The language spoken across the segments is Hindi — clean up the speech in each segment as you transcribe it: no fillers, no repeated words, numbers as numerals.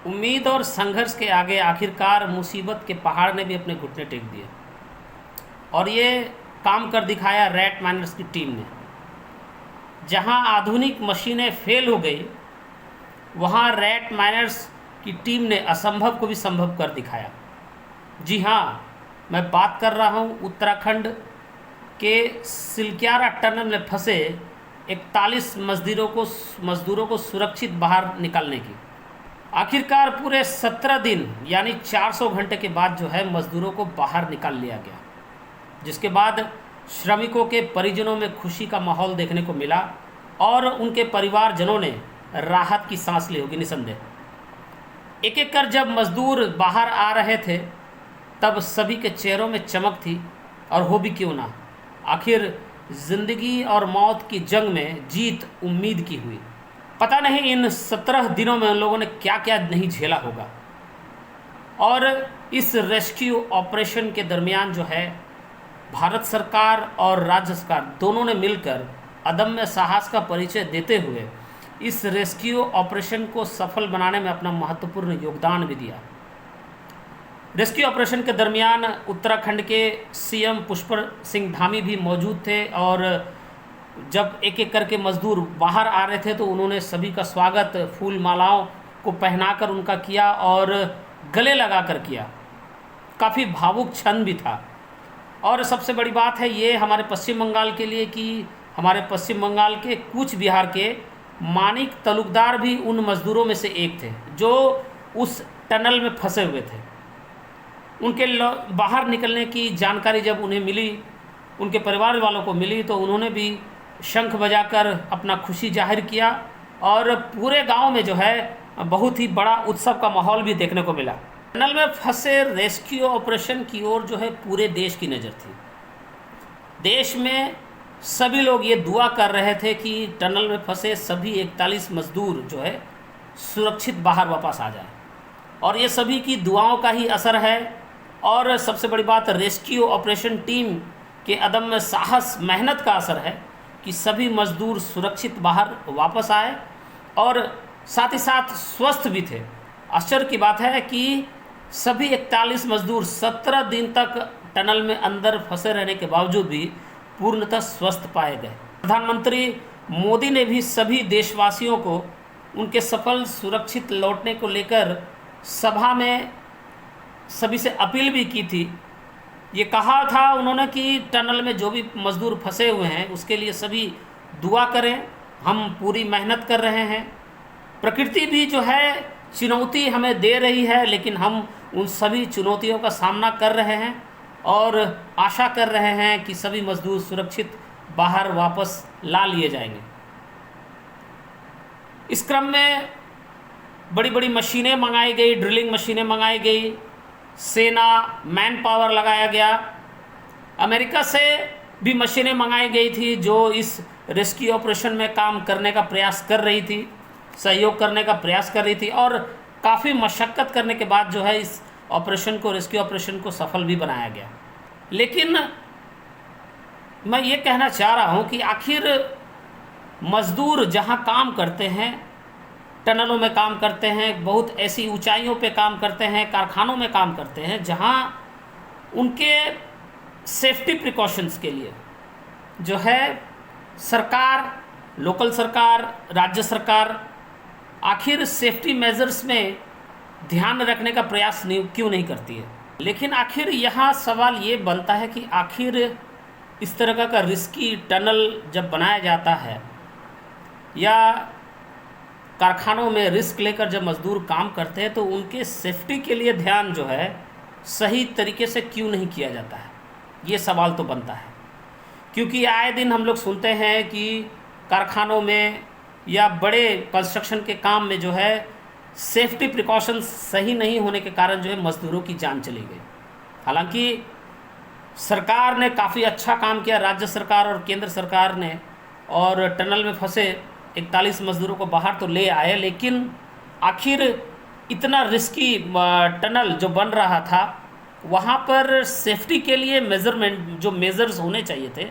उम्मीद और संघर्ष के आगे आखिरकार मुसीबत के पहाड़ ने भी अपने घुटने टेक दिए और ये काम कर दिखाया रैट माइनर्स की टीम ने। जहां आधुनिक मशीनें फेल हो गई, वहां रैट माइनर्स की टीम ने असंभव को भी संभव कर दिखाया। जी हाँ, मैं बात कर रहा हूं उत्तराखंड के सिलक्यारा टनल में फंसे 41 मजदूरों को सुरक्षित बाहर निकालने की। आखिरकार पूरे 17 दिन यानी 400 घंटे के बाद जो है मजदूरों को बाहर निकाल लिया गया, जिसके बाद श्रमिकों के परिजनों में खुशी का माहौल देखने को मिला और उनके परिवारजनों ने राहत की सांस ली होगी निसंदेह। एक एक कर जब मजदूर बाहर आ रहे थे तब सभी के चेहरों में चमक थी, और हो भी क्यों ना, आखिर जिंदगी और मौत की जंग में जीत उम्मीद की हुई। पता नहीं इन 17 दिनों में उन लोगों ने क्या क्या नहीं झेला होगा। और इस रेस्क्यू ऑपरेशन के दरमियान जो है भारत सरकार और राज्य सरकार दोनों ने मिलकर अदम्य साहस का परिचय देते हुए इस रेस्क्यू ऑपरेशन को सफल बनाने में अपना महत्वपूर्ण योगदान भी दिया। रेस्क्यू ऑपरेशन के दरमियान उत्तराखंड के सीएम पुष्कर सिंह धामी भी मौजूद थे, और जब एक एक करके मजदूर बाहर आ रहे थे तो उन्होंने सभी का स्वागत फूल मालाओं को पहनाकर उनका किया और गले लगाकर किया। काफ़ी भावुक क्षण भी था। और सबसे बड़ी बात है ये हमारे पश्चिम बंगाल के लिए कि हमारे पश्चिम बंगाल के कूच बिहार के मानिक तालुकदार भी उन मजदूरों में से एक थे जो उस टनल में फंसे हुए थे। उनके बाहर निकलने की जानकारी जब उन्हें मिली, उनके परिवार वालों को मिली, तो उन्होंने भी शंख बजाकर अपना खुशी जाहिर किया और पूरे गांव में जो है बहुत ही बड़ा उत्सव का माहौल भी देखने को मिला। टनल में फंसे रेस्क्यू ऑपरेशन की ओर जो है पूरे देश की नज़र थी। देश में सभी लोग ये दुआ कर रहे थे कि टनल में फंसे सभी 41 मजदूर जो है सुरक्षित बाहर वापस आ जाए, और ये सभी की दुआओं का ही असर है। और सबसे बड़ी बात रेस्क्यू ऑपरेशन टीम के अदम्य साहस मेहनत का असर है कि सभी मजदूर सुरक्षित बाहर वापस आए और साथ ही साथ स्वस्थ भी थे। आश्चर्य की बात है कि सभी 41 मजदूर 17 दिन तक टनल में अंदर फंसे रहने के बावजूद भी पूर्णतः स्वस्थ पाए गए। प्रधानमंत्री मोदी ने भी सभी देशवासियों को उनके सफल सुरक्षित लौटने को लेकर सभा में सभी से अपील भी की थी। ये कहा था उन्होंने कि टनल में जो भी मजदूर फंसे हुए हैं उसके लिए सभी दुआ करें, हम पूरी मेहनत कर रहे हैं। प्रकृति भी जो है चुनौती हमें दे रही है, लेकिन हम उन सभी चुनौतियों का सामना कर रहे हैं और आशा कर रहे हैं कि सभी मजदूर सुरक्षित बाहर वापस ला लिए जाएंगे। इस क्रम में बड़ी बड़ी मशीनें मंगाई गई, ड्रिलिंग मशीनें मंगाई गई, सेना मैन पावर लगाया गया। अमेरिका से भी मशीनें मंगाई गई थी जो इस रेस्क्यू ऑपरेशन में काम करने का प्रयास कर रही थी, सहयोग करने का प्रयास कर रही थी, और काफ़ी मशक्क़त करने के बाद जो है इस ऑपरेशन को, रेस्क्यू ऑपरेशन को सफल भी बनाया गया। लेकिन मैं ये कहना चाह रहा हूँ कि आखिर मज़दूर जहाँ काम करते हैं, टनलों में काम करते हैं, बहुत ऐसी ऊंचाइयों पे काम करते हैं, कारखानों में काम करते हैं जहां उनके सेफ्टी प्रिकॉशंस के लिए जो है सरकार, लोकल सरकार, राज्य सरकार आखिर सेफ्टी मेजर्स में ध्यान रखने का प्रयास क्यों नहीं करती है। लेकिन आखिर यहाँ सवाल ये बनता है कि आखिर इस तरह का रिस्की टनल जब बनाया जाता है या कारखानों में रिस्क लेकर जब मजदूर काम करते हैं तो उनके सेफ्टी के लिए ध्यान जो है सही तरीके से क्यों नहीं किया जाता है, ये सवाल तो बनता है। क्योंकि आए दिन हम लोग सुनते हैं कि कारखानों में या बड़े कंस्ट्रक्शन के काम में जो है सेफ्टी प्रिकॉशंस सही नहीं होने के कारण जो है मजदूरों की जान चली गई। हालांकि सरकार ने काफ़ी अच्छा काम किया, राज्य सरकार और केंद्र सरकार ने, और टनल में फंसे 41 मजदूरों को बाहर तो ले आए, लेकिन आखिर इतना रिस्की टनल जो बन रहा था वहाँ पर सेफ्टी के लिए जो मेजर्स होने चाहिए थे,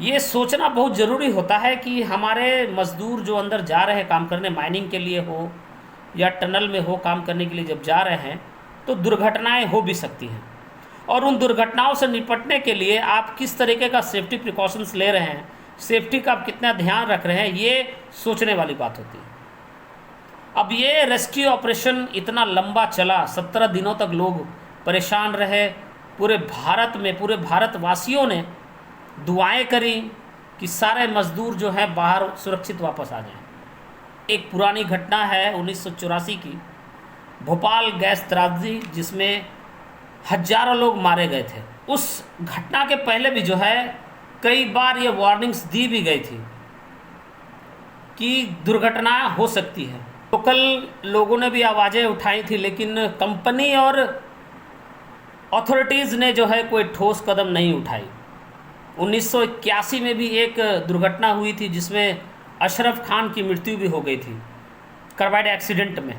ये सोचना बहुत ज़रूरी होता है कि हमारे मज़दूर जो अंदर जा रहे हैं काम करने, माइनिंग के लिए हो या टनल में हो काम करने के लिए जब जा रहे हैं तो दुर्घटनाएं हो भी सकती हैं, और उन दुर्घटनाओं से निपटने के लिए आप किस तरीके का सेफ्टी प्रिकॉशंस ले रहे हैं, सेफ्टी का आप कितना ध्यान रख रहे हैं, ये सोचने वाली बात होती है। अब ये रेस्क्यू ऑपरेशन इतना लंबा चला, 17 दिनों तक लोग परेशान रहे। पूरे भारत में, पूरे भारतवासियों ने दुआएं करी कि सारे मज़दूर जो हैं बाहर सुरक्षित वापस आ जाएं। एक पुरानी घटना है 1984 की, भोपाल गैस त्रासदी, जिसमें हजारों लोग मारे गए थे। उस घटना के पहले भी जो है कई बार ये वार्निंग्स दी भी गई थी कि दुर्घटना हो सकती है। लोकल लोगों ने भी आवाज़ें उठाई थी, लेकिन कंपनी और अथॉरिटीज़ ने जो है कोई ठोस कदम नहीं उठाई। 1981 में भी एक दुर्घटना हुई थी जिसमें अशरफ खान की मृत्यु भी हो गई थी कार्बाइड एक्सीडेंट में।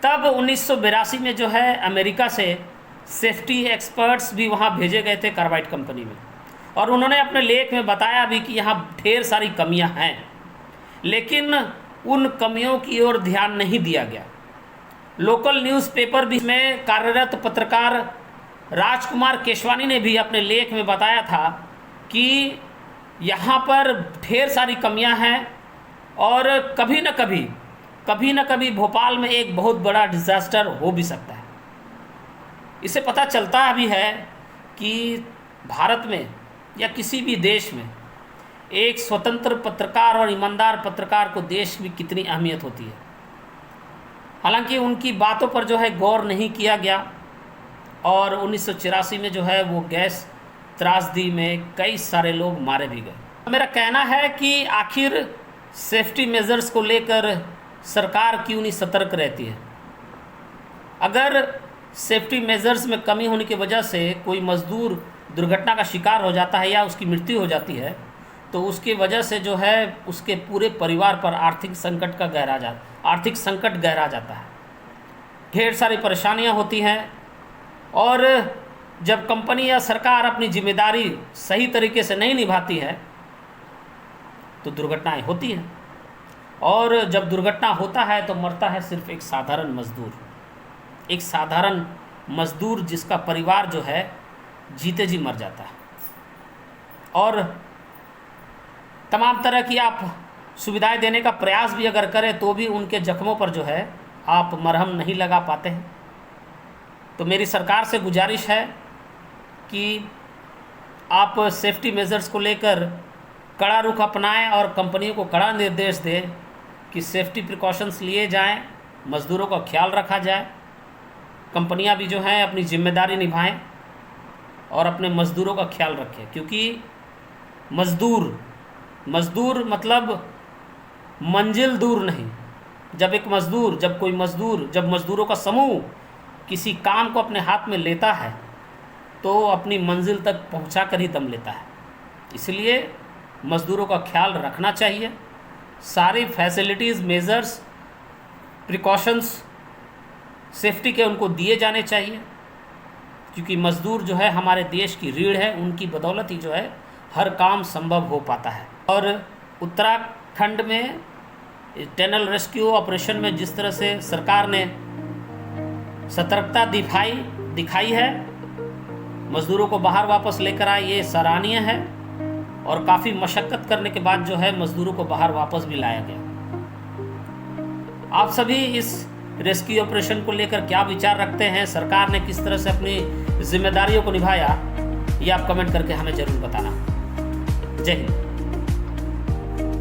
तब 1982 में जो है अमेरिका से सेफ्टी एक्सपर्ट्स भी वहाँ भेजे गए थे कार्बाइड कंपनी में, और उन्होंने अपने लेख में बताया भी कि यहाँ ढेर सारी कमियाँ हैं, लेकिन उन कमियों की ओर ध्यान नहीं दिया गया। लोकल न्यूज़पेपर भी में कार्यरत पत्रकार राजकुमार केशवानी ने भी अपने लेख में बताया था कि यहाँ पर ढेर सारी कमियाँ हैं और कभी न कभी भोपाल में एक बहुत बड़ा डिज़ास्टर हो भी सकता है। इससे पता चलता भी है कि भारत में या किसी भी देश में एक स्वतंत्र पत्रकार और ईमानदार पत्रकार को देश में कितनी अहमियत होती है। हालांकि उनकी बातों पर जो है गौर नहीं किया गया, और 1984 में जो है वो गैस त्रासदी में कई सारे लोग मारे भी गए। मेरा कहना है कि आखिर सेफ्टी मेजर्स को लेकर सरकार क्यों नहीं सतर्क रहती है। अगर सेफ्टी मेजर्स में कमी होने की वजह से कोई मज़दूर दुर्घटना का शिकार हो जाता है या उसकी मृत्यु हो जाती है, तो उसकी वजह से जो है उसके पूरे परिवार पर आर्थिक संकट गहरा जाता है। ढेर सारी परेशानियां होती हैं, और जब कंपनी या सरकार अपनी जिम्मेदारी सही तरीके से नहीं निभाती है तो दुर्घटनाएं होती हैं, और जब दुर्घटना होता है तो मरता है सिर्फ एक साधारण मज़दूर जिसका परिवार जो है जीते जी मर जाता है। और तमाम तरह की आप सुविधाएं देने का प्रयास भी अगर करें तो भी उनके जख्मों पर जो है आप मरहम नहीं लगा पाते हैं। तो मेरी सरकार से गुजारिश है कि आप सेफ्टी मेजर्स को लेकर कड़ा रुख अपनाएं और कंपनियों को कड़ा निर्देश दें कि सेफ्टी प्रिकॉशंस लिए जाएं, मज़दूरों का ख्याल रखा जाए, कंपनियां भी जो हैं अपनी जिम्मेदारी निभाएं और अपने मज़दूरों का ख्याल रखें। क्योंकि मज़दूर मतलब मंजिल दूर नहीं। जब मज़दूरों का समूह किसी काम को अपने हाथ में लेता है तो अपनी मंजिल तक पहुंचा कर ही दम लेता है। इसलिए मज़दूरों का ख्याल रखना चाहिए। सारी फैसिलिटीज़, मेजर्स, प्रिकॉशंस सेफ्टी के उनको दिए जाने चाहिए, क्योंकि मज़दूर जो है हमारे देश की रीढ़ है, उनकी बदौलत ही जो है हर काम संभव हो पाता है। और उत्तराखंड में टनल रेस्क्यू ऑपरेशन में जिस तरह से सरकार ने सतर्कता दिखाई है, मज़दूरों को बाहर वापस लेकर आए, ये सराहनीय है। और काफ़ी मशक्क़त करने के बाद जो है मज़दूरों को बाहर वापस भी लाया गया। आप सभी इस रेस्क्यू ऑपरेशन को लेकर क्या विचार रखते हैं, सरकार ने किस तरह से अपनी जिम्मेदारियों को निभाया, ये आप कमेंट करके हमें ज़रूर बताना। जय हिंद।